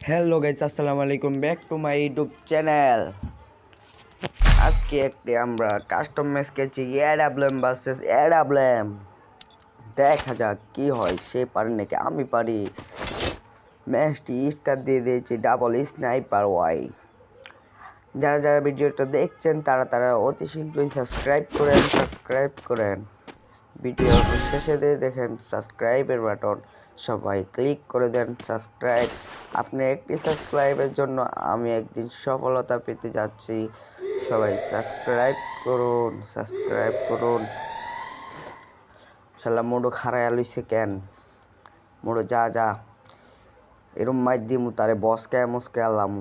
Hello guys, আসসালামু আলাইকুম, back to my YouTube channel. আজকে একটি আমরা কাস্টম ম্যাচ খেলছি এডাব্লিউএম ভার্সেস এডাব্লিউএম। দেখা যাক কি হয়, সে পারে নাকি আমি পারি। ম্যাচটি স্টার্ট দিয়ে দিয়েছি ডাবল স্নাইপার ওয়াই। যারা যারা ভিডিওটা দেখছেন তারা অতি শীঘ্রই সাবস্ক্রাইব করেন। ভিডিও শেষে দিয়ে দেখেন সাবস্ক্রাইবের বাটন, সবাই ক্লিক করে দেন সাবস্ক্রাইব। আপনি একটি সাবস্ক্রাইবের জন্য আমি একদিন সফলতা পেতে যাচ্ছি। সবাই সাবস্ক্রাইব করুন। শালা মোড়ো খারায় লইছে কেন? মোড়ো যা এরম মাই দিমু তারে বসকে মস্কে আলাম।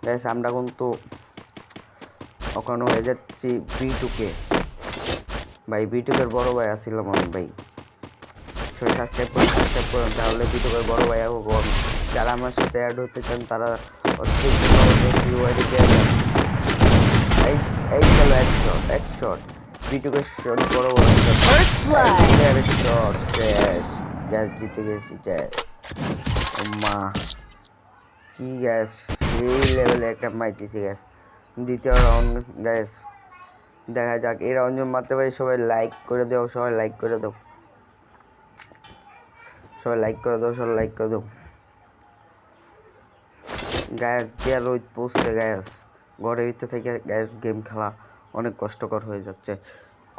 গ্যাস আমরা কিন্তু ওখানে হয়ে যাচ্ছি বিটুকে। ভাই বিটুকের বড় ভাই আসছিলাম আমি ভাই। সবাই সাবস্ক্রাইব করুন তাহলে বিটুকের বড় ভাই হোক। যারা আমার সাথে অ্যাড হতে চান তারা এই চলো এক শট বিটুকের শট বড় শট শেষ। গ্যাস জিতে গেছি গ্যাস। মা কি গ্যাস সেই লেভেলে একটা মাইতেছি গ্যাস। দ্বিতীয় রাউন্ড গ্যাস, দেখা যাক এই রাউন্ড মারতে পারি। সবাই লাইক করে দাও, সবাই লাইক করে দাও। গ্যাস যে রোদ পড়ছে গ্যাস, ঘরের ভিতর থেকে গ্যাস গেম খেলা অনেক কষ্টকর হয়ে যাচ্ছে।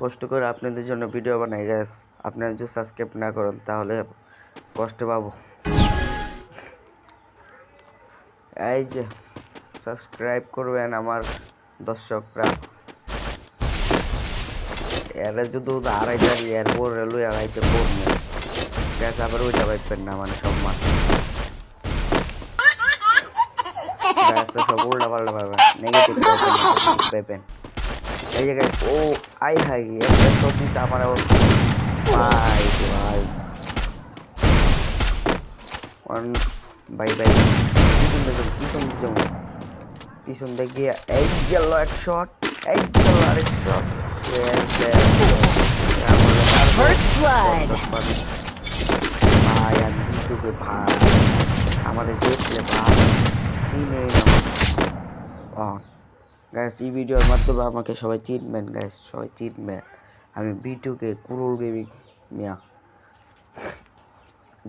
কষ্ট করে আপনাদের জন্য ভিডিও বানাই গ্যাস। আপনারা যদি সাবস্ক্রাইব না করেন তাহলে কষ্ট পাবো। এই যে সাবস্ক্রাইব করবেন আমার দর্শকরা। এরা যদি আড়াইটার এরপর রেলওয়ে আড়াইতে পড়বো গ্যাস, আবার ওইটা পাইবেন না মানে সব মাছ সব উল্টা পাল্টা পাবেন, নেগেটিভ পাবেন। এই জায়গায় ও আই হাই একটা শট দিচ্ছে আমার। ভাই পিছন দেখে এই গেল এক শট, এই গেল আরেক শট। ভাই আর দুটোকে ভাই আমাদের দেখলে ভাই চিনে গ্যাস। এই ভিডিওর মাধ্যমে আমাকে সবাই চিনবেন গ্যাস, সবাই চিনবেন। আমি বিটুকে কুরুল গেমিং মিয়া।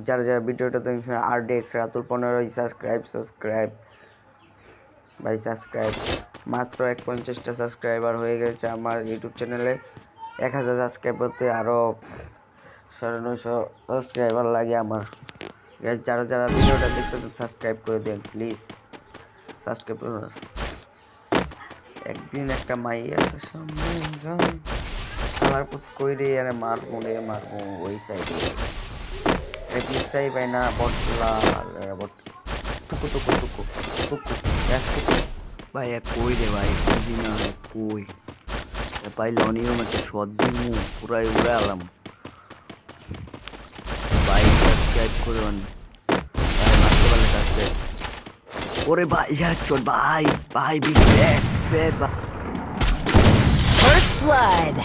যারা ভিডিওটা দেখছেন RDX রাতুল 15 সাবস্ক্রাইব ভাই সাবস্ক্রাইব। মাত্র 150টা সাবস্ক্রাইবার হয়ে গেছে আমার ইউটিউব চ্যানেলে। 1000 সাবস্ক্রাইব করতে আরও 950 সাবস্ক্রাইবার লাগে আমার। যারা ভিডিওটা দেখতে সাবস্ক্রাইব করে দেন প্লিজ, সাবস্ক্রাইব করুন। একদিন একটা মাইয়ার সামনে আমার পুত কইরে আরে মারবো ওই সাইডে পিস্তাই পাই না বটলা টুকু ভাই এক কই রে ভাই বুঝি না কই পাইলে অনিয়ম একটা শট দিমু পুরাই উড়ে আলাম। ভাই সাবস্ক্রাইব করুন ভাই, মারতে পারলে সাবস্ক্রাইব। ওরে ভাই এক শট ভাই বিগ ব্যাক First blood.